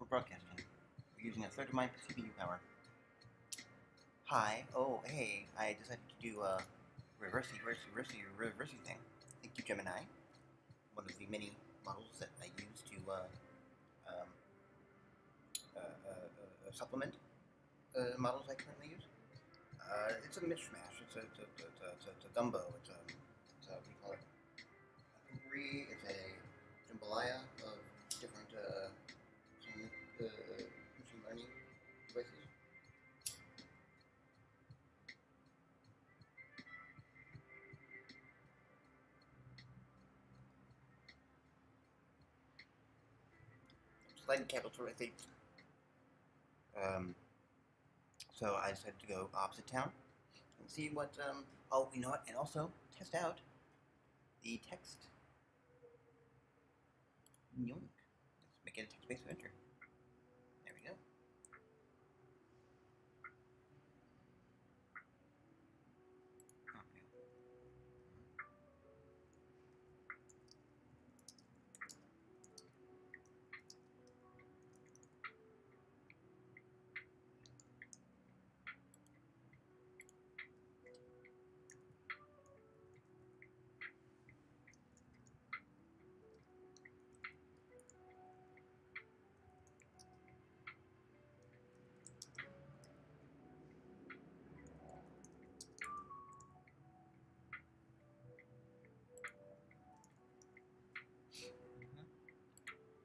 broadcasting. We're using a third of my CPU power. Hi. Oh, hey. I decided to do a reversey thing. Thank you, Gemini. One of the many models that I use to supplement models I currently use. It's a mishmash. It's a gumbo. It's a what do you call it? It's a jambalaya of different machine learning devices. Sliding capital, I think. So I decided to go opposite town and see what. Oh, you know what? And also test out the text. Yoink. Let's make it a text-based adventure. There we go.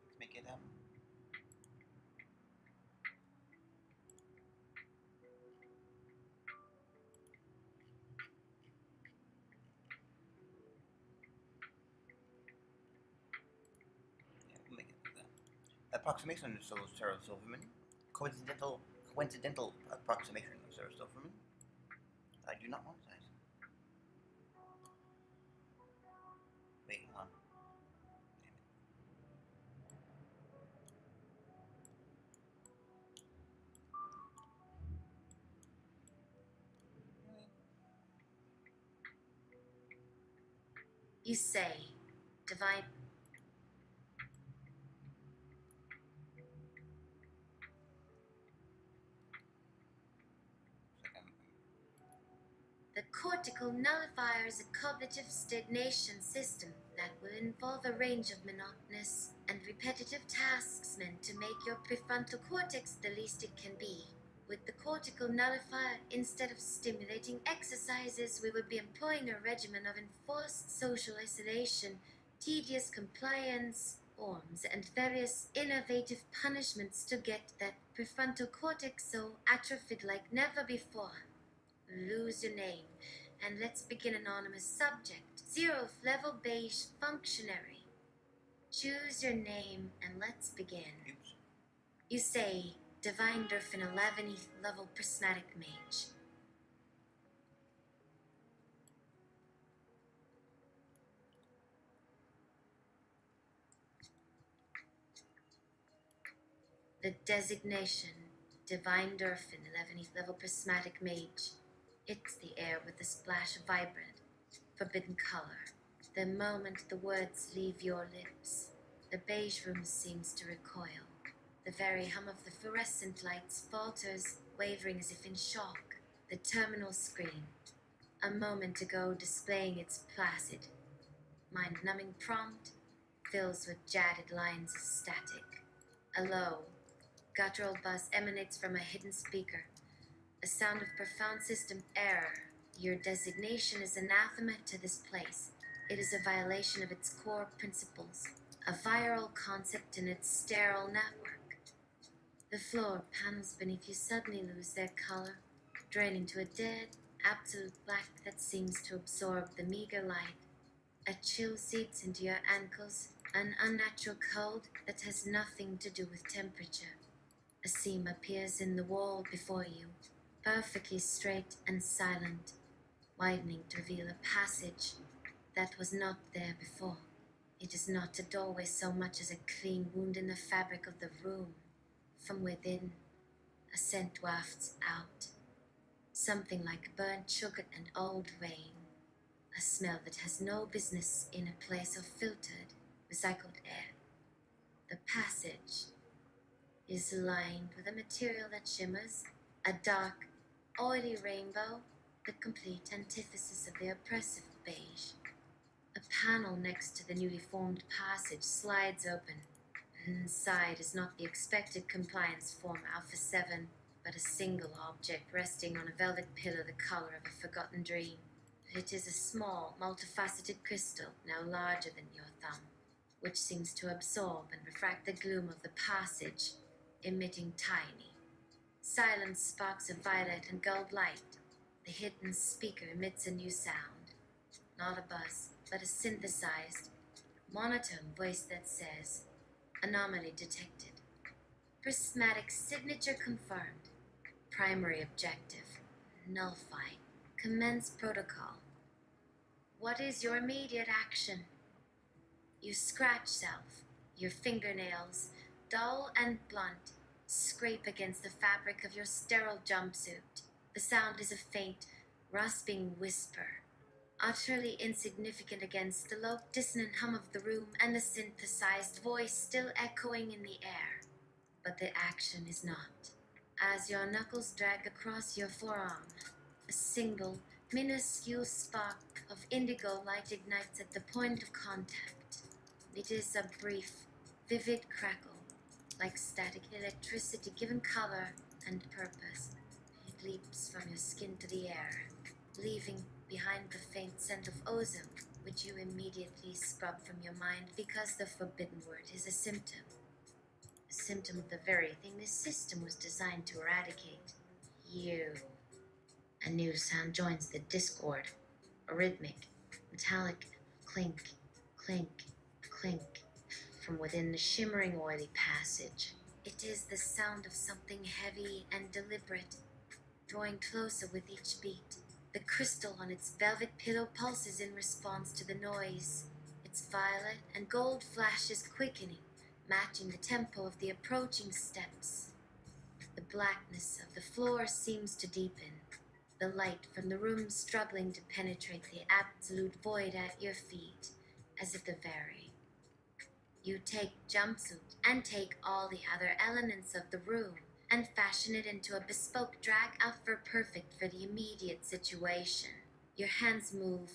Let's make it we'll make it like that. Approximation of Sarah Silverman. Coincidental approximation of Sarah Silverman. I do not want size. Wait, hold on. You say, divide. The Cortical Nullifier is a cognitive stagnation system that will involve a range of monotonous and repetitive tasks meant to make your prefrontal cortex the least it can be. With the Cortical Nullifier, instead of stimulating exercises, we would be employing a regimen of enforced social isolation, tedious compliance forms, and various innovative punishments to get that prefrontal cortex so atrophied like never before. Lose your name, and let's begin anonymous subject. Zeroeth Level Beige Functionary. Choose your name, and let's begin. Oops. You say, Divine Durfin 11th Level Prismatic Mage. The designation, Divine Durfin 11th Level Prismatic Mage. It's the air with a splash of vibrant, forbidden color. The moment the words leave your lips, the beige room seems to recoil. The very hum of the fluorescent lights falters, wavering as if in shock. The terminal screen, a moment ago displaying its placid, mind-numbing prompt, fills with jagged lines of static. A low, guttural buzz emanates from a hidden speaker. A sound of profound system error. Your designation is anathema to this place. It is a violation of its core principles, a viral concept in its sterile network. The floor panels beneath you suddenly lose their color, draining to a dead, absolute black that seems to absorb the meager light. A chill seeps into your ankles, an unnatural cold that has nothing to do with temperature. A seam appears in the wall before you, perfectly straight and silent, widening to reveal a passage that was not there before. It is not a doorway so much as a clean wound in the fabric of the room. From within, a scent wafts out, something like burnt sugar and old rain, a smell that has no business in a place of filtered, recycled air. The passage, is lined with a material that shimmers, a dark, oily rainbow, the complete antithesis of the oppressive beige. A panel next to the newly formed passage slides open. Inside is not the expected compliance form Alpha 7, but a single object resting on a velvet pillow the color of a forgotten dream. It is a small, multifaceted crystal, now larger than your thumb, which seems to absorb and refract the gloom of the passage, emitting tiny, silent sparks of violet and gold light. The hidden speaker emits a new sound, not a buzz, but a synthesized, monotone voice that says, anomaly detected. Prismatic signature confirmed. Primary objective, nullified. Commence protocol. What is your immediate action? You scratch self. Your fingernails, dull and blunt, scrape against the fabric of your sterile jumpsuit. The sound is a faint, rasping whisper, utterly insignificant against the low, dissonant hum of the room and the synthesized voice still echoing in the air. But the action is not. As your knuckles drag across your forearm, a single, minuscule spark of indigo light ignites at the point of contact. It is a brief, vivid crackle, like static electricity given color and purpose. It leaps from your skin to the air, leaving behind the faint scent of ozone, which you immediately scrub from your mind because the forbidden word is a symptom. A symptom of the very thing this system was designed to eradicate. You. A new sound joins the discord, a rhythmic, metallic clink, clink, clink from within the shimmering oily passage. It is the sound of something heavy and deliberate, drawing closer with each beat. The crystal on its velvet pillow pulses in response to the noise, its violet and gold flashes quickening, matching the tempo of the approaching steps. The blackness of the floor seems to deepen, the light from the room struggling to penetrate the absolute void at your feet, as if to vary. You take jumpsuit and take all the other elements of the room and fashion it into a bespoke drag outfit perfect for the immediate situation. Your hands move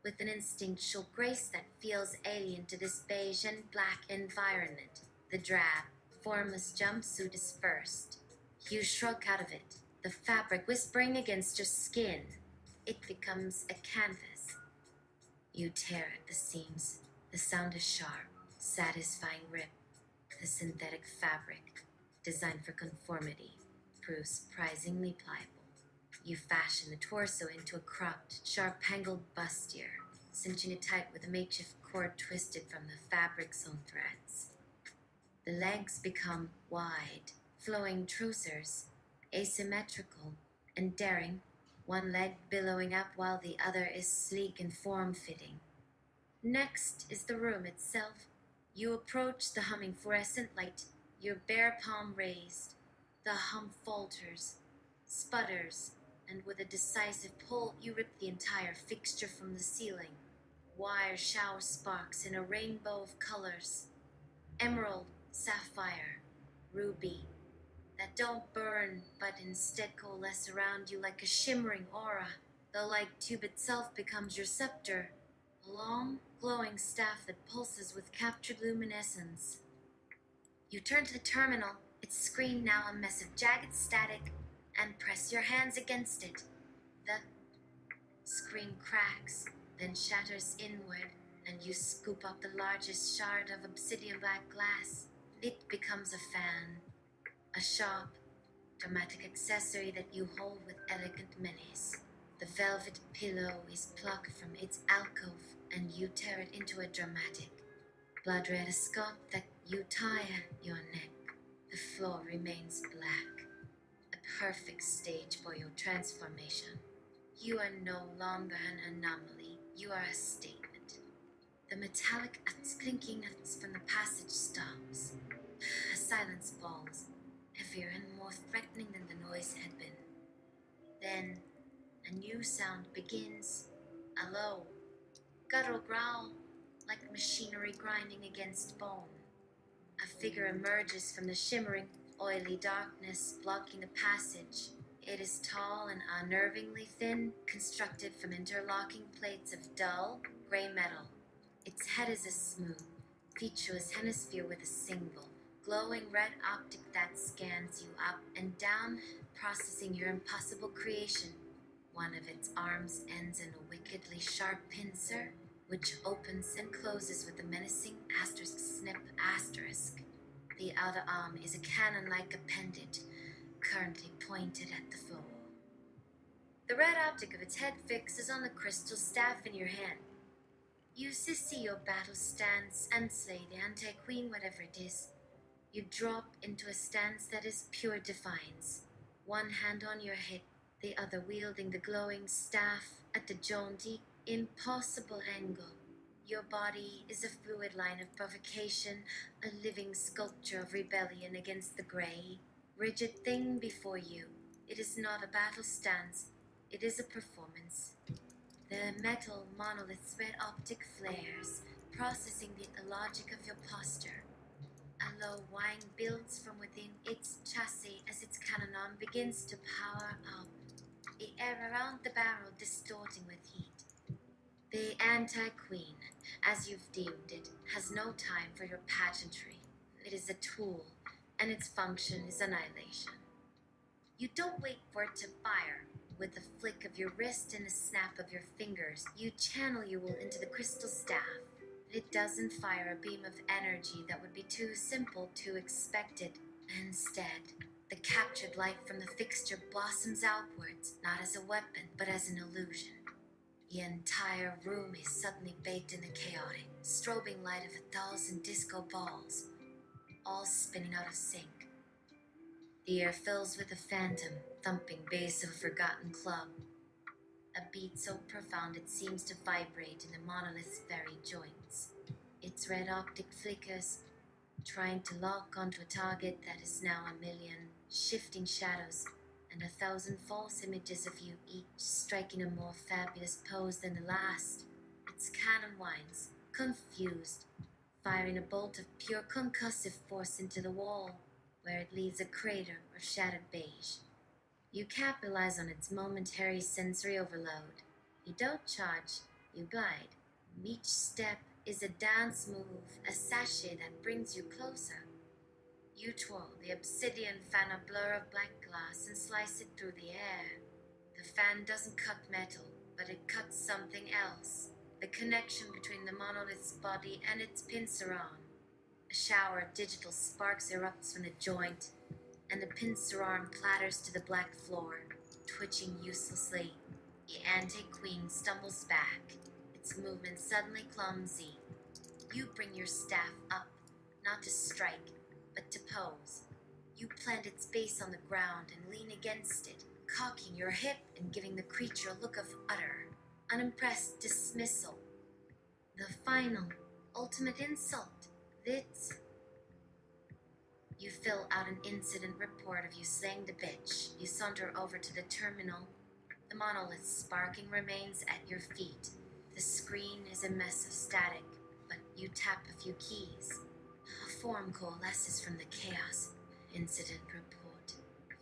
with an instinctual grace that feels alien to this beige and black environment. The drab, formless jumpsuit is first. You shrug out of it, the fabric whispering against your skin. It becomes a canvas. You tear at the seams. The sound is sharp, satisfying rip. The synthetic fabric, designed for conformity, proves surprisingly pliable. You fashion the torso into a cropped, sharp-angled bustier, cinching it tight with a makeshift cord twisted from the fabric's own threads. The legs become wide, flowing trousers, asymmetrical and daring, one leg billowing up while the other is sleek and form-fitting. Next is the room itself. You approach the humming fluorescent light, your bare palm raised. The hum falters, sputters, and with a decisive pull, you rip the entire fixture from the ceiling. Wire shower sparks in a rainbow of colors. Emerald, sapphire, ruby, that don't burn, but instead coalesce around you like a shimmering aura. The light tube itself becomes your scepter, a long, glowing staff that pulses with captured luminescence. You turn to the terminal, its screen now a mess of jagged static, and press your hands against it. The screen cracks, then shatters inward, and you scoop up the largest shard of obsidian black glass. It becomes a fan, a sharp, dramatic accessory that you hold with elegant menace. The velvet pillow is plucked from its alcove, and you tear it into a dramatic, blood-red scarf that you tie at your neck. The floor remains black, a perfect stage for your transformation. You are no longer an anomaly, you are a statement. The metallic clinking from the passage stops. A silence falls, heavier and more threatening than the noise had been. Then, a new sound begins, a low, guttural growl, like machinery grinding against bone. A figure emerges from the shimmering, oily darkness, blocking the passage. It is tall and unnervingly thin, constructed from interlocking plates of dull, gray metal. Its head is a smooth, featureless hemisphere with a single, glowing red optic that scans you up and down, processing your impossible creation. One of its arms ends in a wickedly sharp pincer, which opens and closes with a menacing asterisk snip asterisk. The other arm is a cannon-like appendage, currently pointed at the foe. The red optic of its head fixes on the crystal staff in your hand. You see your battle stance and slay the anti-queen, whatever it is. You drop into a stance that is pure defiance, one hand on your hip, the other wielding the glowing staff at the jaunty, impossible angle. Your body is a fluid line of provocation, a living sculpture of rebellion against the gray, rigid thing before you. It is not a battle stance, it is a performance. The metal monolith's red optic flares, processing the logic of your posture. A low whine builds from within its chassis as its cannon begins to power up, the air around the barrel distorting with heat. The anti-queen, as you've deemed it, has no time for your pageantry. It is a tool, and its function is annihilation. You don't wait for it to fire. With a flick of your wrist and a snap of your fingers, you channel your will into the crystal staff. It doesn't fire a beam of energy that would be too simple to expected. Instead, the captured light from the fixture blossoms outwards, not as a weapon, but as an illusion. The entire room is suddenly baked in the chaotic, strobing light of 1,000 disco balls, all spinning out of sync. The air fills with a phantom, thumping bass of a forgotten club, a beat so profound it seems to vibrate in the monolith's very joints. Its red optic flickers, trying to lock onto a target that is now a million shifting shadows and 1,000 false images of you, each striking a more fabulous pose than the last. Its cannon winds, confused, firing a bolt of pure concussive force into the wall, where it leaves a crater of shattered beige. You capitalize on its momentary sensory overload. You don't charge, you glide. Each step is a dance move, a sachet that brings you closer. You twirl the obsidian fan, a blur of black glass, and slice it through the air. The fan doesn't cut metal, but it cuts something else. The connection between the monolith's body and its pincer arm. A shower of digital sparks erupts from the joint, and the pincer arm clatters to the black floor, twitching uselessly. The anti-queen stumbles back, its movement suddenly clumsy. You bring your staff up, not to strike, but to pose. You plant its base on the ground and lean against it, cocking your hip and giving the creature a look of utter, unimpressed dismissal. The final, ultimate insult. This. You fill out an incident report of you slaying the bitch. You saunter over to the terminal. The monolith sparking remains at your feet. The screen is a mess of static, but you tap a few keys. A form coalesces from the chaos. Incident report.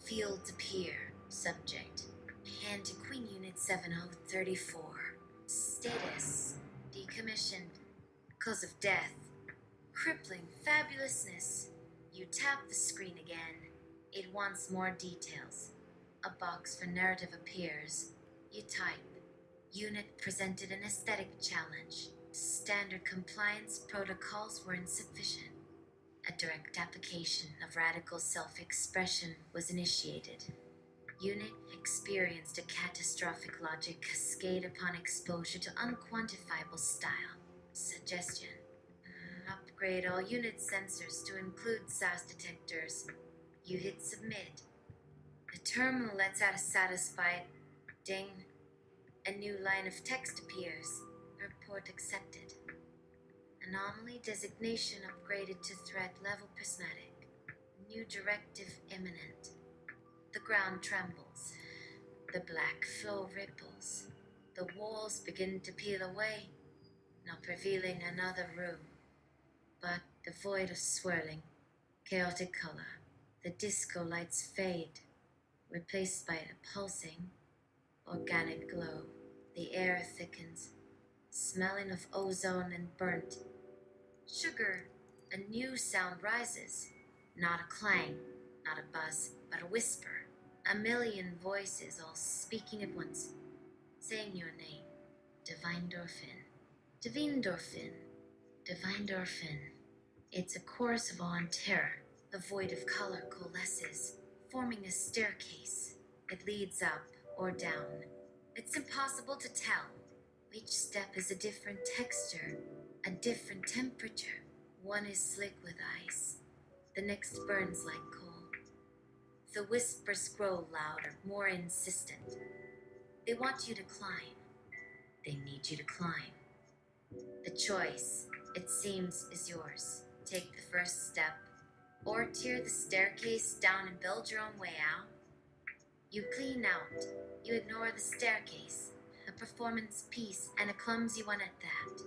Fields appear. Subject. Anti-Queen Unit 7034. Status. Decommissioned. Cause of death. Crippling fabulousness. You tap the screen again. It wants more details. A box for narrative appears. You type. Unit presented an aesthetic challenge. Standard compliance protocols were insufficient. A direct application of radical self-expression was initiated. Unit experienced a catastrophic logic cascade upon exposure to unquantifiable style. Suggestion. Upgrade all unit sensors to include SAS detectors. You hit submit. The terminal lets out a satisfied ding. A new line of text appears. Report accepted. Anomaly designation upgraded to threat level prismatic. New directive imminent. The ground trembles. The black flow ripples. The walls begin to peel away, not revealing another room, but devoid of swirling, chaotic color. The disco lights fade, replaced by a pulsing, organic glow. The air thickens, smelling of ozone and burnt sugar. A new sound rises, not a clang, not a buzz, but a whisper. A million voices all speaking at once, saying your name. Divine Dorphin. Divine Dorphin. Divine Dorphin. It's a chorus of awe and terror. The void of color coalesces, forming a staircase. It leads up or down. It's impossible to tell. Each step is a different texture, a different temperature. One is slick with ice, the next burns like coal. The whispers grow louder, more insistent. They want you to climb. They need you to climb. The choice, it seems, is yours. Take the first step, or tear the staircase down and build your own way out. You clean out. You ignore the staircase, a performance piece, and a clumsy one at that.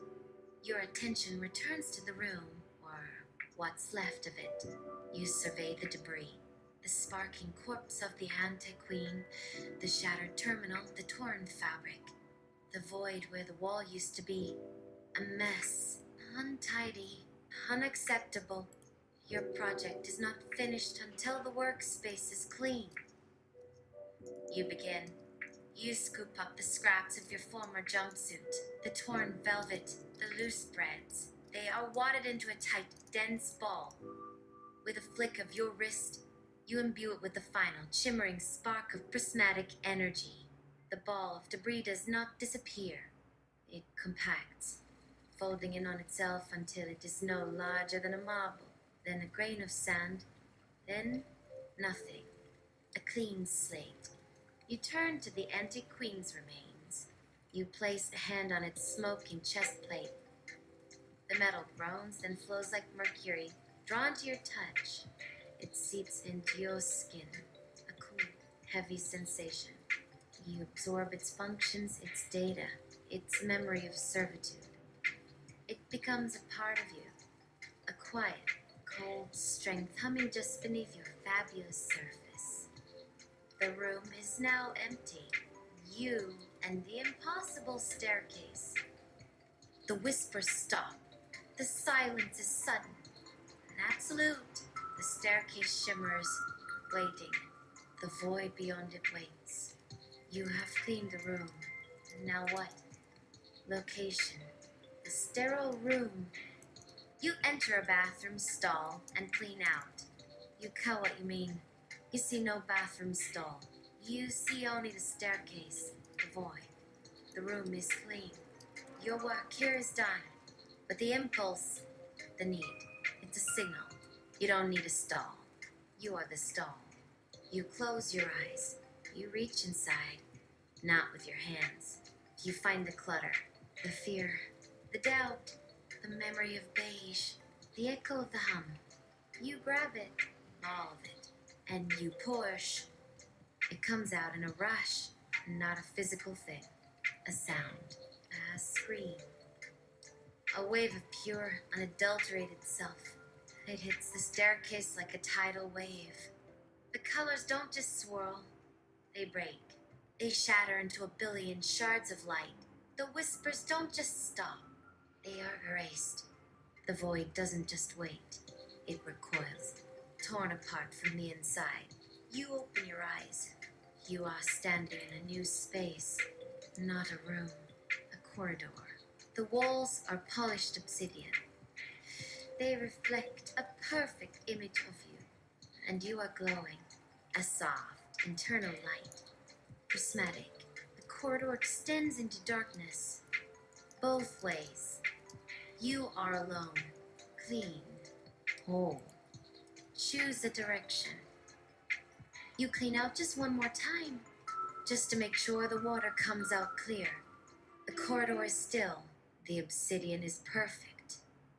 Your attention returns to the room, or what's left of it. You survey the debris, the sparking corpse of the anti-queen, the shattered terminal, the torn fabric, the void where the wall used to be. A mess, untidy, unacceptable. Your project is not finished until the workspace is clean. You begin. You scoop up the scraps of your former jumpsuit, the torn velvet, the loose threads. They are wadded into a tight, dense ball. With a flick of your wrist, you imbue it with the final, shimmering spark of prismatic energy. The ball of debris does not disappear. It compacts, folding in on itself until it is no larger than a marble, then a grain of sand, then nothing. A clean slate. You turn to the anti-queen's remains. You place a hand on its smoking chest plate. The metal groans, then flows like mercury, drawn to your touch. It seeps into your skin, a cool, heavy sensation. You absorb its functions, its data, its memory of servitude. It becomes a part of you, a quiet, cold strength humming just beneath your fabulous surface. The room is now empty. You and the impossible staircase. The whispers stop. The silence is sudden and absolute. The staircase shimmers, waiting. The void beyond it waits. You have cleaned the room. Now what? Location. The sterile room. You enter a bathroom stall and clean out. You cut what you mean. You see no bathroom stall. You see only the staircase, the void. The room is clean. Your work here is done. But the impulse, the need, it's a signal. You don't need a stall. You are the stall. You close your eyes. You reach inside, not with your hands. You find the clutter, the fear, the doubt, the memory of beige, the echo of the hum. You grab it, all of it, and you push. It comes out in a rush, not a physical thing, a sound, a scream, a wave of pure, unadulterated self. It hits the staircase like a tidal wave. The colors don't just swirl, they break. They shatter into a billion shards of light. The whispers don't just stop, they are erased. The void doesn't just wait, it recoils, torn apart from the inside. You open your eyes. You are standing in a new space, not a room, a corridor. The walls are polished obsidian. They reflect a perfect image of you, and you are glowing, a soft, internal light, prismatic. The corridor extends into darkness, both ways. You are alone, clean, whole. Choose a direction. You clean out just one more time, just to make sure the water comes out clear. The corridor is still. The obsidian is perfect.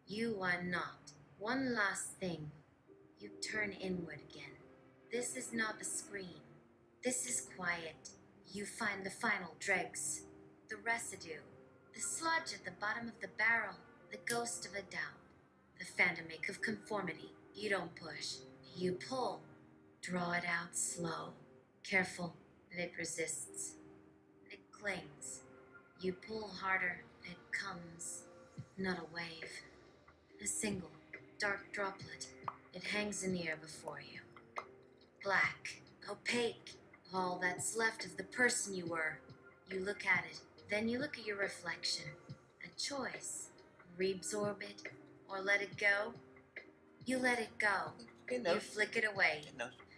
You are not. One last thing. You turn inward again. This is not the scream. This is quiet. You find the final dregs, the residue, the sludge at the bottom of the barrel, the ghost of a doubt. The phantom ache of conformity. You don't push. You pull. Draw it out slow. Careful. It resists. It clings. You pull harder. It comes. Not a wave. A single, dark droplet. It hangs in the air before you. Black. Opaque. All that's left of the person you were. You look at it. Then you look at your reflection. A choice. Reabsorb it or let it go. You let it go. You flick it away.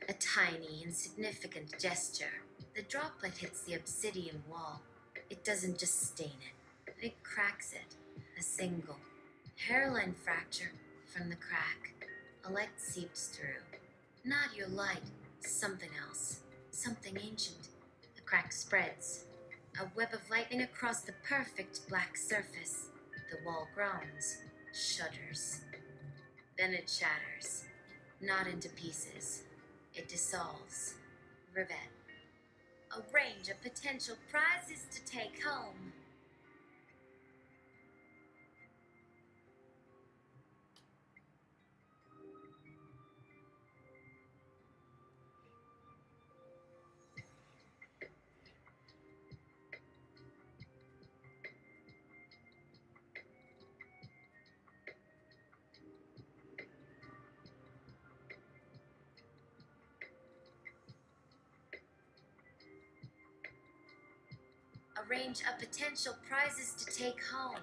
A tiny, insignificant gesture. The droplet hits the obsidian wall. It doesn't just stain it. It cracks it. A single hairline fracture from the crack. A light seeps through. Not your light. Something else. Something ancient. The crack spreads. A web of lightning across the perfect black surface. The wall groans, shudders. Then it shatters. Not into pieces. It dissolves. Rivet. A range of potential prizes to take home. A range of potential prizes to take home.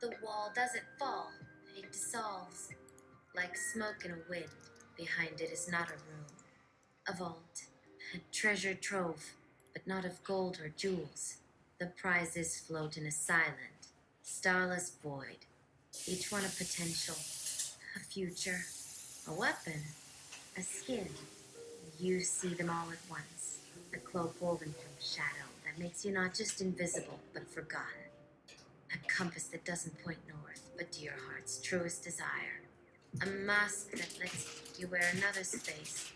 The wall doesn't fall. It dissolves. Like smoke in a wind. Behind it is not a room. A vault. A treasure trove. But not of gold or jewels. The prizes float in a silent, starless void. Each one a potential. A future. A weapon. A skin. You see them all at once. A cloak woven from shadow that makes you not just invisible, but forgotten. A compass that doesn't point north, but to your heart's truest desire. A mask that lets you wear another's face,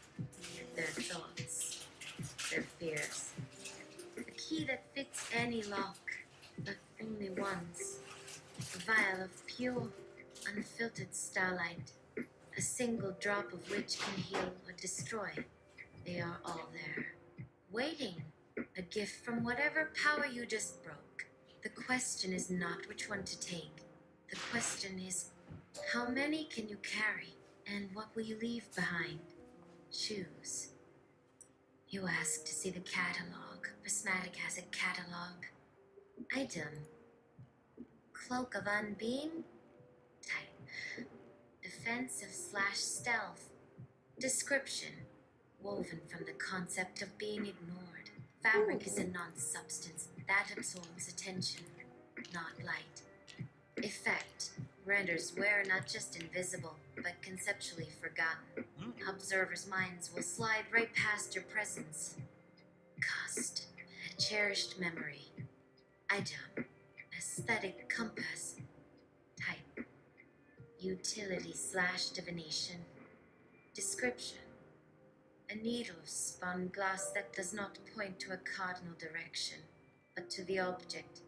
their thoughts, their fears. A key that fits any lock, but only once. A vial of pure, unfiltered starlight. A single drop of which can heal or destroy. They are all there, waiting. A gift from whatever power you just broke. The question is not which one to take. The question is, how many can you carry? And what will you leave behind? Choose. You ask to see the catalog. Prismatic has a catalog. Item. Cloak of Unbeing. Type. Defensive / stealth. Description. Woven from the concept of being ignored. Fabric is a non-substance that absorbs attention, not light. Effect renders wearer not just invisible, but conceptually forgotten. Observers' minds will slide right past your presence. Cost, a cherished memory. Item, aesthetic compass. Type, utility / divination. Description, a needle of spun glass that does not point to a cardinal direction, but to the object,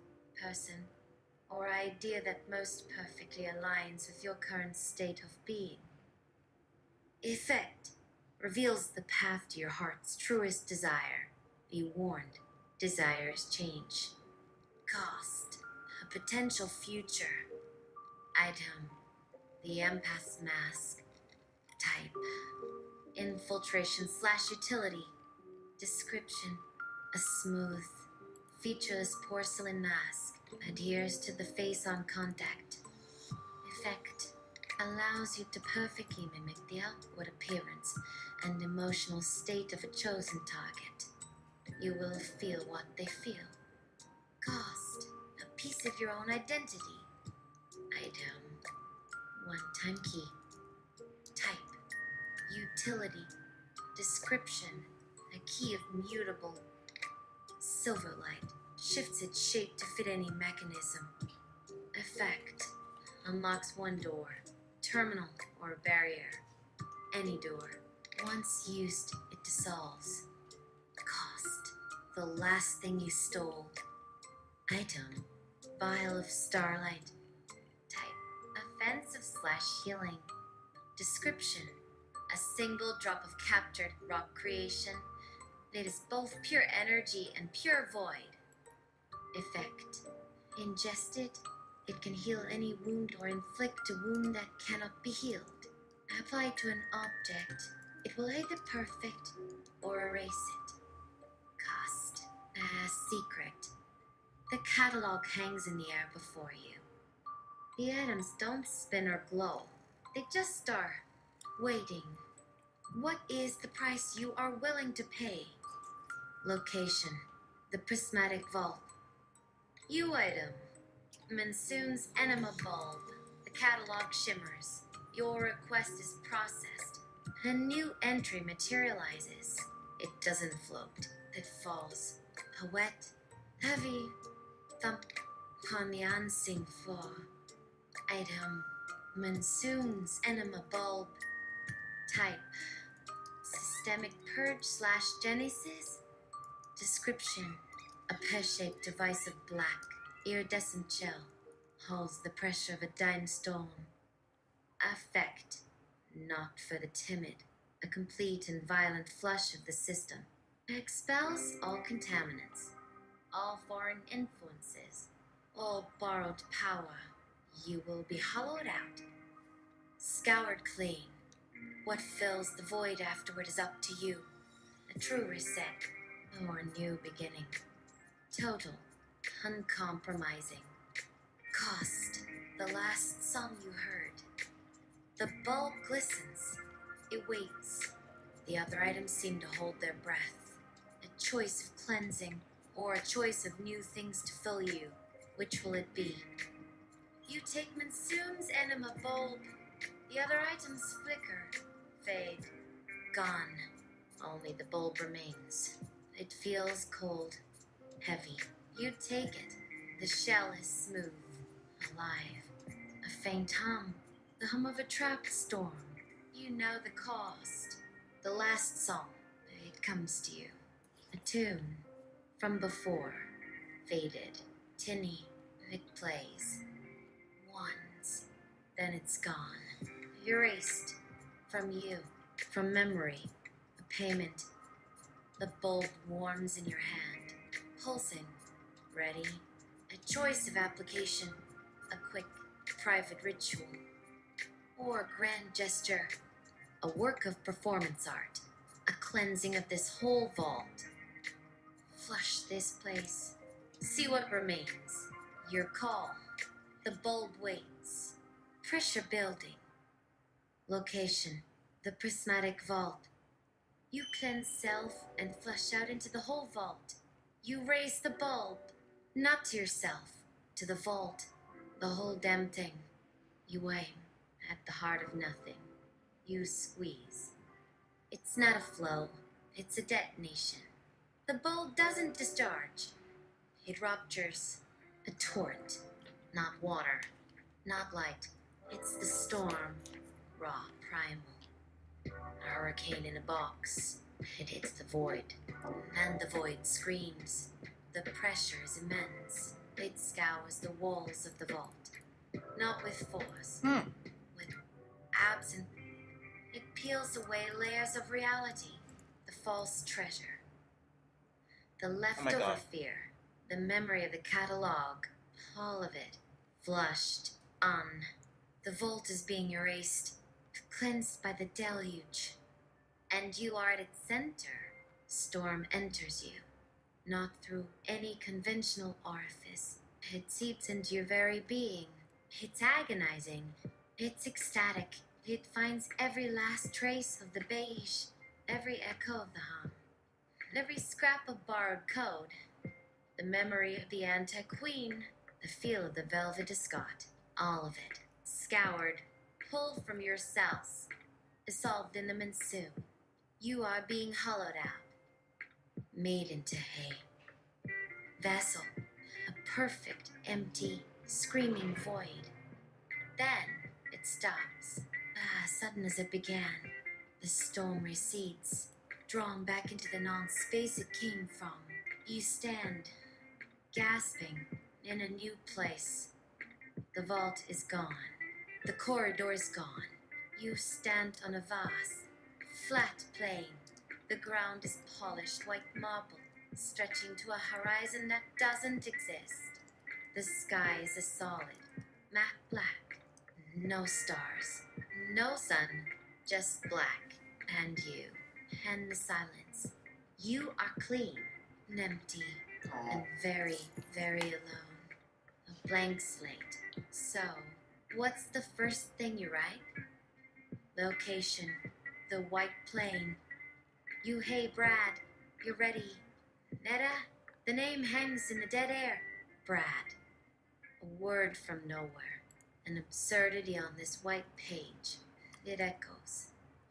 person, or idea that most perfectly aligns with your current state of being. Effect reveals the path to your heart's truest desire. Be warned, desires change. Cost, a potential future. Item, the empath's mask. Type, infiltration / utility. Description, a smooth, featureless porcelain mask adheres to the face on contact. Effect allows you to perfectly mimic the outward appearance and emotional state of a chosen target. You will feel what they feel. Cost, a piece of your own identity. Item, one-time key. Type, utility. Description, a key of mutable silver light. Shifts its shape to fit any mechanism. Effect unlocks one door, terminal or barrier. Any door. Once used, it dissolves. Cost, the last thing you stole. Item, vial of starlight. Type, a defensive / healing. Description: a single drop of captured rock creation. It is both pure energy and pure void. Effect: ingested, it can heal any wound or inflict a wound that cannot be healed. Applied to an object, it will either perfect or erase it. Cost: a secret. The catalog hangs in the air before you. The items don't spin or glow. They just are waiting. What is the price you are willing to pay? Location: the prismatic vault. You item: Monsoon's enema bulb. The catalog shimmers. Your request is processed. A new entry materializes. It doesn't float. It falls. A wet, heavy thump on the unseen floor. Item: Monsoon's enema bulb. Type: systemic purge / genesis. Description: a pear-shaped device of black, iridescent gel holds the pressure of a dying storm. Effect: not for the timid. A complete and violent flush of the system. Expels all contaminants, all foreign influences, all borrowed power. You will be hollowed out, scoured clean. What fills the void afterward is up to you. A true reset or a new beginning. Total, uncompromising. Cost: the last song you heard. The bulb glistens. It waits. The other items seem to hold their breath. A choice of cleansing or a choice of new things to fill you. Which will it be? You take Monsoon's enema bulb. The other items flicker, fade, gone. Only the bulb remains. It feels cold, heavy. You take it. The shell is smooth, alive. A faint hum, the hum of a trapped storm. You know the cost. The last song, it comes to you. A tune from before, faded, tinny. It plays. Once, then it's gone. Erased from you, from memory. A payment. The bulb warms in your hand, pulsing, ready. A choice of application, a quick, private ritual, or a grand gesture, a work of performance art, a cleansing of this whole vault. Flush this place. See what remains. Your call. The bulb waits. Pressure building. Location: the prismatic vault. You cleanse self and flush out into the whole vault. You raise the bulb, not to yourself, to the vault, the whole damn thing. You aim at the heart of nothing. You squeeze. It's not a flow, it's a detonation. The bulb doesn't discharge. It ruptures. A torrent. Not water, not light. It's the storm, raw, primal. A hurricane in a box. It hits the void, and the void screams. The pressure is immense. It scours the walls of the vault, not with force, with absent. It peels away layers of reality, the false treasure, the leftover fear, the memory of the catalog, all of it, flushed on. The vault is being erased, cleansed by the deluge. And you are at its center. Storm enters you, not through any conventional orifice. It seeps into your very being. It's agonizing. It's ecstatic. It finds every last trace of the beige, every echo of the hum, every scrap of borrowed code, the memory of the anti-queen, the feel of the velvet escort, all of it, scoured, pulled from your cells, dissolved in the monsoon. You are being hollowed out, made into hay. Vessel, a perfect, empty, screaming void. Then it stops, sudden as it began. The storm recedes, drawn back into the non-space it came from. You stand, gasping, in a new place. The vault is gone. The corridor is gone. You stand on a vast, flat plain. The ground is polished white marble, stretching to a horizon that doesn't exist. The sky is a solid, matte black. No stars, no sun, just black. And you, and the silence. You are clean, and empty, and very, very alone. A blank slate. So, what's the first thing you write? Location, the white plain. You, hey Brad, you're ready. Netta, the name hangs in the dead air. Brad. A word from nowhere. An absurdity on this white page. It echoes.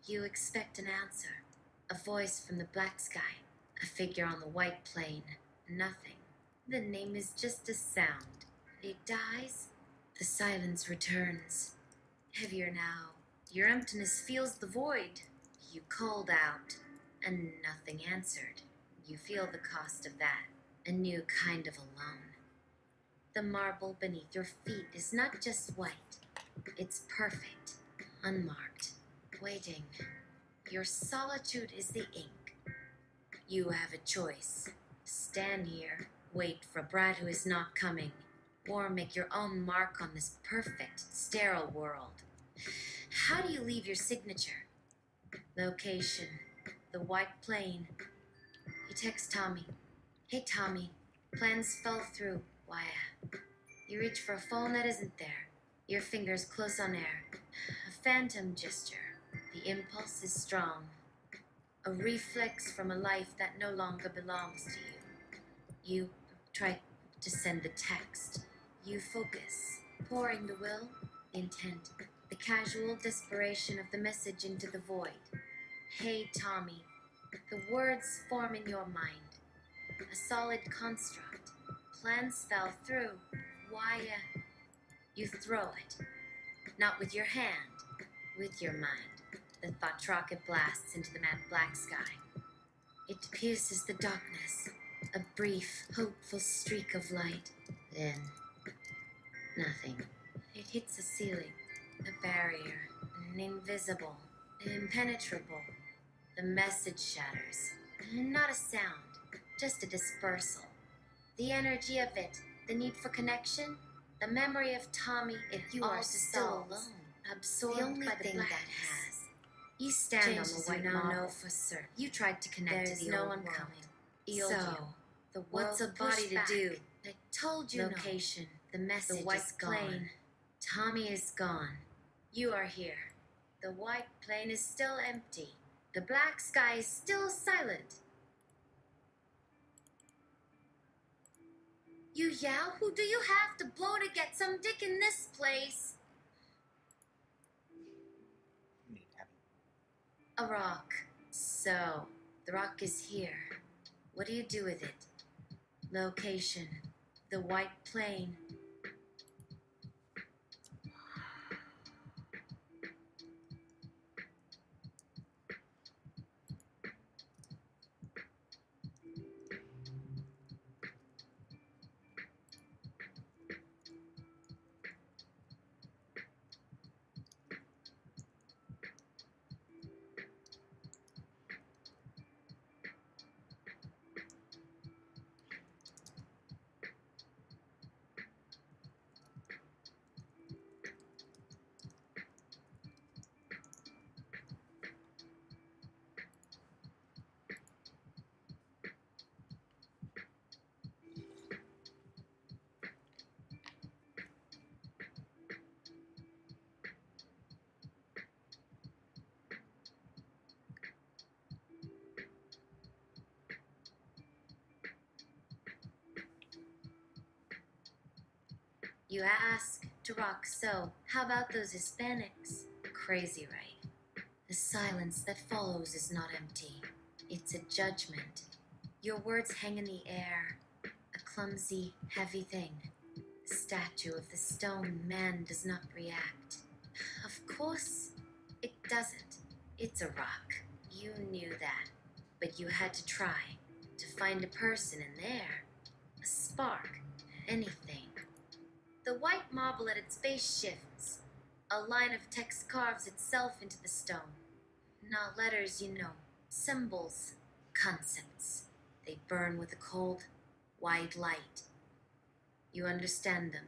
You expect an answer. A voice from the black sky. A figure on the white plain. Nothing. The name is just a sound. It dies. The silence returns. Heavier now. Your emptiness feels the void. You called out, and nothing answered. You feel the cost of that. A new kind of alone. The marble beneath your feet is not just white. It's perfect, unmarked, waiting. Your solitude is the ink. You have a choice. Stand here, wait for Brad who is not coming, or make your own mark on this perfect, sterile world. How do you leave your signature? Location, the white plain. You text Tommy. Hey Tommy, plans fell through. Why? You reach for a phone that isn't there. Your fingers close on air. A phantom gesture. The impulse is strong. A reflex from a life that no longer belongs to you. You try to send the text. You focus, pouring the will, intent, the casual desperation of the message into the void. Hey, Tommy. The words form in your mind. A solid construct. Plans fell through. Why, you throw it. Not with your hand, with your mind. The thought rocket blasts into the mad black sky. It pierces the darkness. A brief, hopeful streak of light. Then, nothing. It hits a ceiling. A barrier. An invisible. Impenetrable. The message shatters. Not a sound. Just a dispersal. The energy of it. The need for connection. The memory of Tommy. If you are still alone. Absorbed the only by the thing blackness. That has. You stand on the white marble. Know for certain. You tried to connect to the no one world. Coming. So, the what's a body to do? I told you. Location. No. The message the white is gone. Plane. Tommy is gone. You are here. The white plain is still empty. The black sky is still silent. You yell? Who do you have to blow to get some dick in this place? A rock. So, the rock is here. What do you do with it? Location. The white plain. You ask to rock, so how about those Hispanics? Crazy, right? The silence that follows is not empty. It's a judgment. Your words hang in the air, a clumsy, heavy thing. The statue of the stone man does not react. Of course, it doesn't. It's a rock. You knew that, but you had to try to find a person in there, a spark, anything. The white marble at its base shifts. A line of text carves itself into the stone. Not letters, you know. Symbols. Concepts. They burn with a cold, white light. You understand them.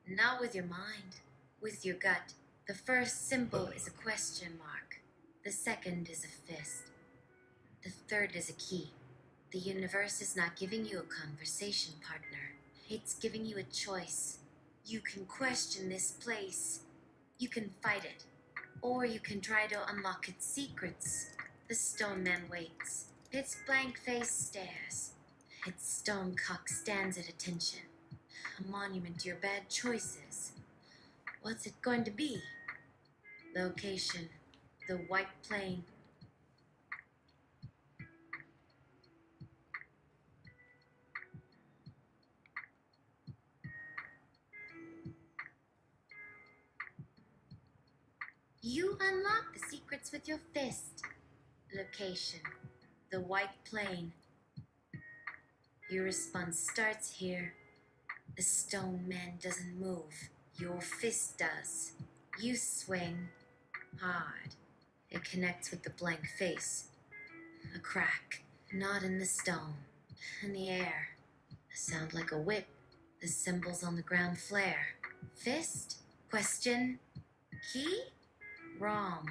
Not with your mind, with your gut. The first symbol is a question mark. The second is a fist. The third is a key. The universe is not giving you a conversation partner. It's giving you a choice. You can question this place. You can fight it. Or you can try to unlock its secrets. The stone man waits. Its blank face stares. Its stone cock stands at attention. A monument to your bad choices. What's it going to be? Location. The white plain. You unlock the secrets with your fist. Location. The white plain. Your response starts here. The stone man doesn't move. Your fist does. You swing hard. It connects with the blank face. A crack. Not in the stone. In the air. A sound like a whip. The symbols on the ground flare. Fist? Question? Key? Wrong.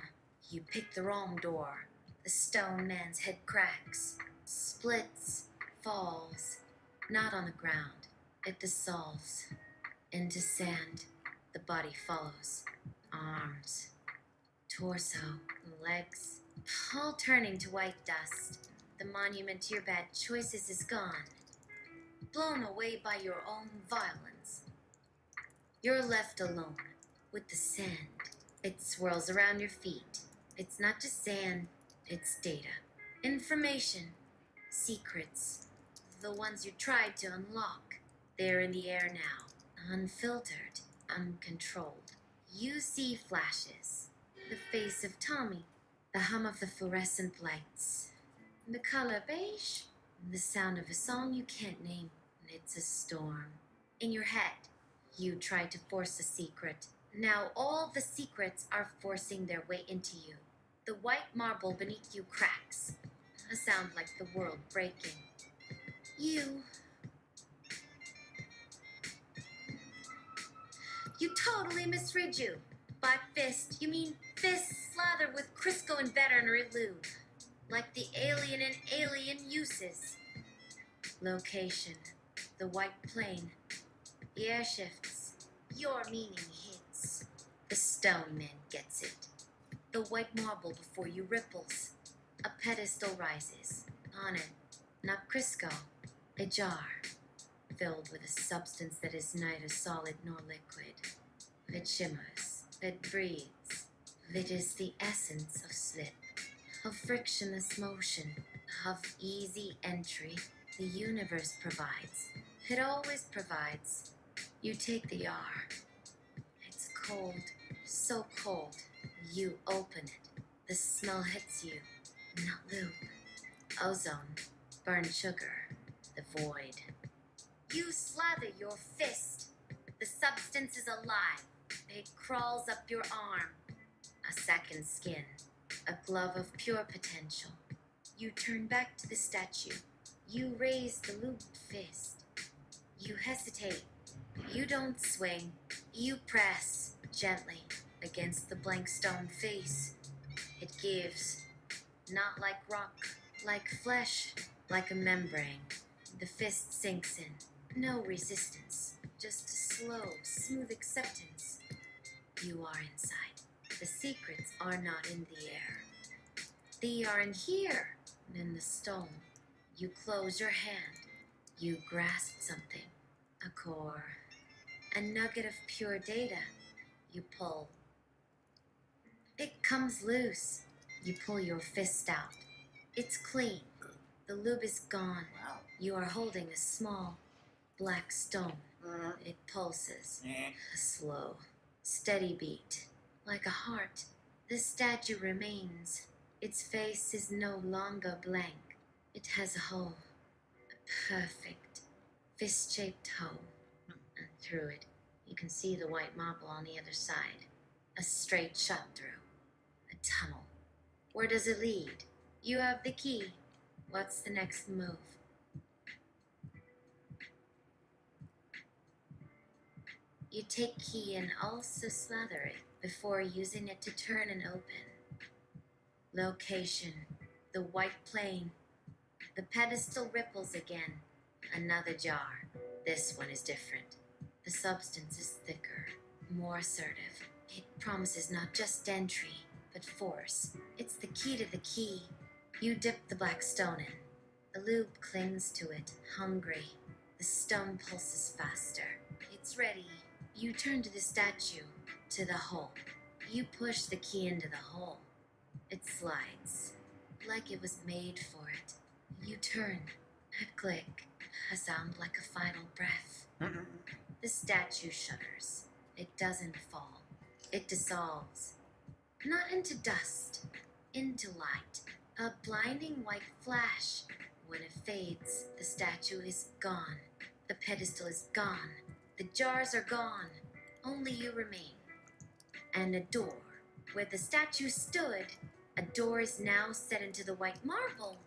You pick the wrong door. The stone man's head cracks, splits, falls. Not on the ground. It dissolves. Into sand. The body follows. Arms. Torso. Legs. All turning to white dust. The monument to your bad choices is gone. Blown away by your own violence. You're left alone with the sand. It swirls around your feet. It's not just sand, it's data. Information. Secrets. The ones you tried to unlock. They're in the air now. Unfiltered. Uncontrolled. You see flashes. The face of Tommy. The hum of the fluorescent lights. The color beige. The sound of a song you can't name. It's a storm. In your head, you try to force a secret. Now all the secrets are forcing their way into you. The white marble beneath you cracks. A sound like the world breaking. You totally misread you. By fist, you mean fists slathered with Crisco and veterinary lube. Like the alien in alien uses. Location. The white plain. The air shifts. Your meaning hits. The stone man gets it. The white marble before you ripples. A pedestal rises. On it, not Crisco, a jar filled with a substance that is neither solid nor liquid. It shimmers. It breathes. It is the essence of slip, of frictionless motion, of easy entry. The universe provides. It always provides. You take the jar. It's cold, so cold. You open it. The smell hits you. Not lube. Ozone. Burned sugar. The void. You slather your fist. The substance is alive. It crawls up your arm. A second skin. A glove of pure potential. You turn back to the statue. You raise the lubed fist. You hesitate. You don't swing. You press gently against the blank stone face. It gives. Not like rock, like flesh, like a membrane. The fist sinks in. No resistance. Just a slow, smooth acceptance. You are inside. The secrets are not in the air. They are in here, in the stone. You close your hand. You grasp something. A core. A nugget of pure data. You pull. It comes loose. You pull your fist out. It's clean. The lube is gone. Wow. You are holding a small, black stone. It pulses. A slow, steady beat. Like a heart. The statue remains. Its face is no longer blank. It has a hole. A perfect, fist-shaped hole. And through it, you can see the white marble on the other side. A straight shot through. A tunnel. Where does it lead? You have the key. What's the next move? You take key and also slather it before using it to turn and open. Location. The white plane. The pedestal ripples again. Another jar. This one is different. The substance is thicker, more assertive. It promises not just entry, but force. It's the key to the key. You dip the black stone in. The loop clings to it, hungry. The stone pulses faster. It's ready. You turn to the statue, to the hole. You push the key into the hole. It slides, like it was made for it. You turn. A click. A sound like a final breath. The statue shudders. It doesn't fall. It dissolves. Not into dust, into light. A blinding white flash. When it fades, the statue is gone. The pedestal is gone. The jars are gone. Only you remain. And a door. Where the statue stood, a door is now set into the white marble.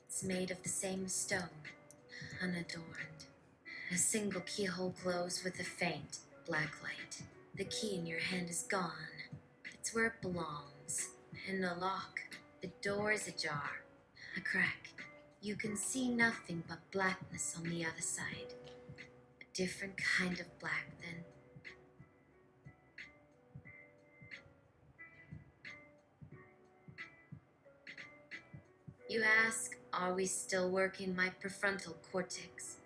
It's made of the same stone, unadorned. A single keyhole glows with a faint black light. The key in your hand is gone. It's where it belongs. In the lock, the door is ajar. A crack. You can see nothing but blackness on the other side. A different kind of black then. You ask, are we still working my prefrontal cortex?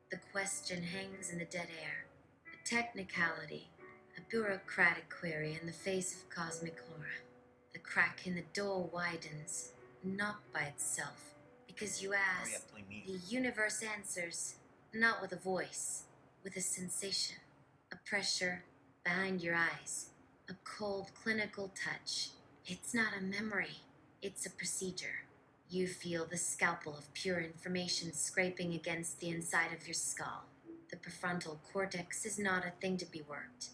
The question hangs in the dead air. A technicality, a bureaucratic query in the face of cosmic horror. The crack in the door widens, not by itself, because you ask. The universe answers, not with a voice, with a sensation, a pressure behind your eyes, a cold clinical touch. It's not a memory, it's a procedure. You feel the scalpel of pure information scraping against the inside of your skull. The prefrontal cortex is not a thing to be worked.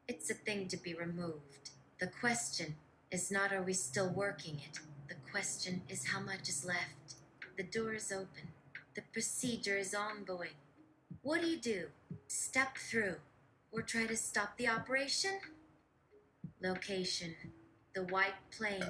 It's a thing to be removed. The question is not are we still working it. The question is how much is left. The door is open. The procedure is ongoing. What do? Step through or try to stop the operation? Location. The white plane.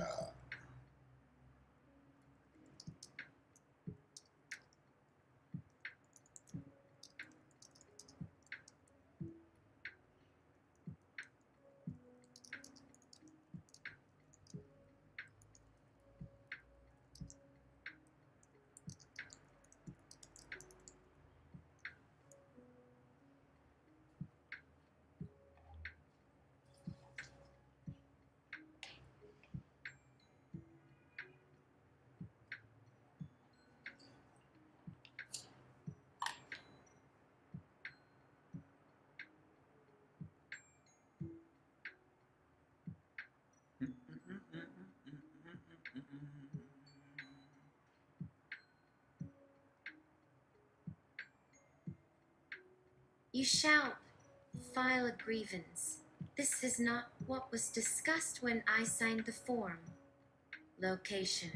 You shout, file a grievance. This is not what was discussed when I signed the form. Location,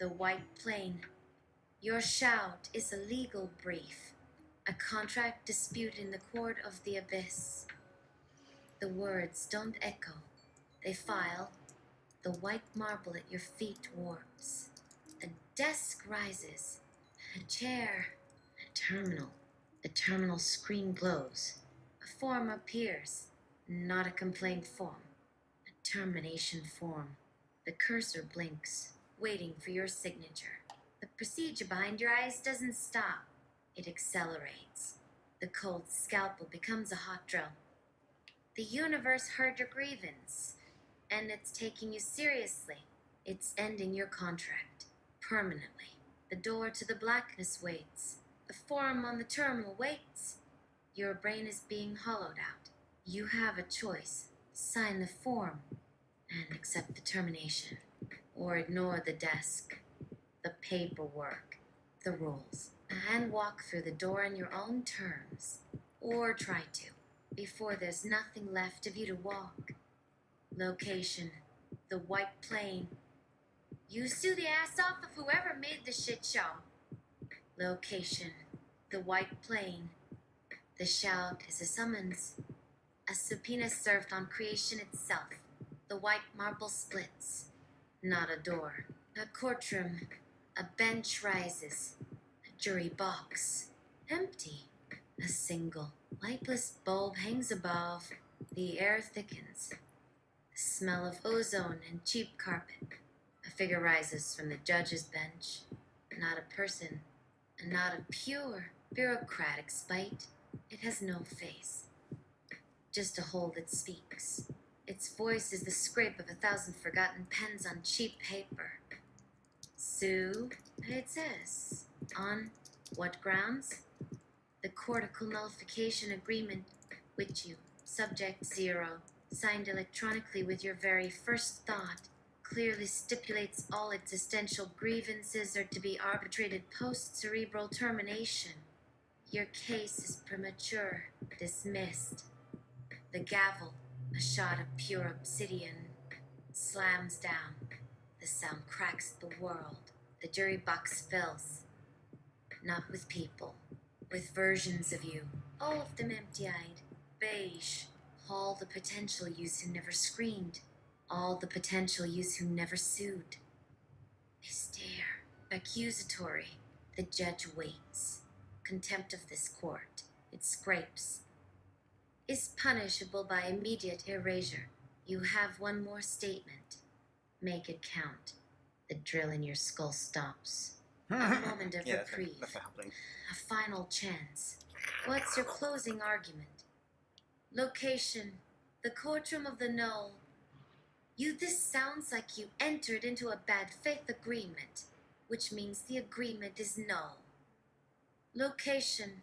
the white plane. Your shout is a legal brief, a contract dispute in the court of the abyss. The words don't echo, they file. The white marble at your feet warps. A desk rises, a chair, a terminal. The terminal screen glows. A form appears, not a complaint form, a termination form. The cursor blinks, waiting for your signature. The procedure behind your eyes doesn't stop. It accelerates. The cold scalpel becomes a hot drill. The universe heard your grievance, and it's taking you seriously. It's ending your contract, permanently. The door to the blackness waits. The form on the terminal waits. Your brain is being hollowed out. You have a choice. Sign the form and accept the termination. Or ignore the desk, the paperwork, the rules, and walk through the door on your own terms. Or try to, before there's nothing left of you to walk. Location, the white plane. You sue the ass off of whoever made the shit show. Location, the white plane. The shout is a summons, a subpoena served on creation itself. The white marble splits, not a door. A courtroom, a bench rises, a jury box, empty. A single, lightless bulb hangs above. The air thickens. The smell of ozone and cheap carpet. A figure rises from the judge's bench. Not a person, and not a pure, bureaucratic spite. It has no face, just a hole that speaks. Its voice is the scrape of 1,000 forgotten pens on cheap paper. Sue, it says. On what grounds? The Cortical Nullification Agreement, which you, Subject Zero, signed electronically with your very first thought, clearly stipulates all existential grievances are to be arbitrated post-cerebral termination. Your case is premature, dismissed. The gavel, a shot of pure obsidian, slams down. The sound cracks the world. The jury box fills. Not with people, with versions of you, all of them empty-eyed, beige. All the potential yous who never screamed, all the potential yous who never sued. They stare, accusatory. The judge waits. Contempt of this court. It scrapes. Is punishable by immediate erasure. You have one more statement. Make it count. The drill in your skull stops. A moment of reprieve. That's not helping. A final chance. What's your closing argument? Location, the courtroom of the Knoll. This sounds like you entered into a bad faith agreement, which means the agreement is null. Location,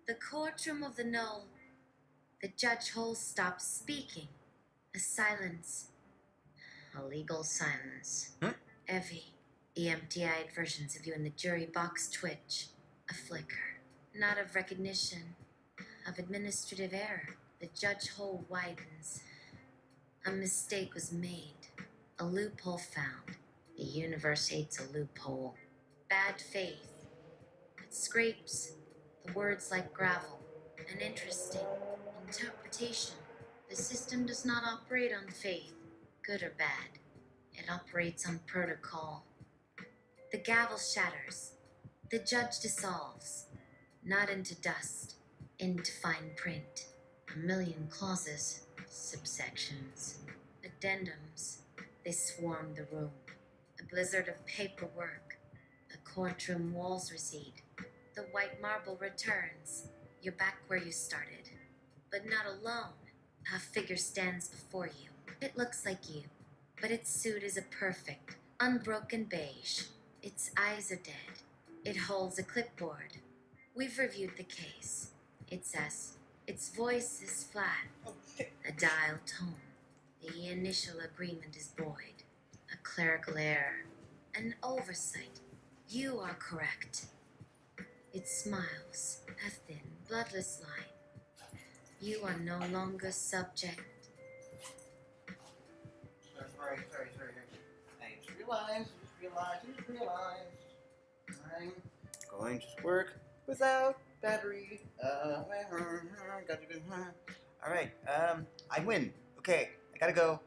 the courtroom of the Knoll. The judge Hole stops speaking. A silence. A legal silence. Evie, the empty-eyed versions of you in the jury box twitch. A flicker. Not of recognition, of administrative error. The judge Hole widens. A mistake was made. A loophole found. The universe hates a loophole. Bad faith. It scrapes. The words like gravel. An interesting interpretation. The system does not operate on faith, good or bad. It operates on protocol. The gavel shatters. The judge dissolves. Not into dust, into fine print. A million clauses, subsections, addendums. They swarm the room. A blizzard of paperwork. The courtroom walls recede. The white marble returns. You're back where you started. But not alone. A figure stands before you. It looks like you, but its suit is a perfect, unbroken beige. Its eyes are dead. It holds a clipboard. We've reviewed the case. It says, its voice is flat, a dial tone. The initial agreement is void, a clerical error, an oversight. You are correct. It smiles, a thin, bloodless line. You are no longer subject. Sorry. I just realized. I'm going to work without battery. Alright, I win. Okay, I gotta go.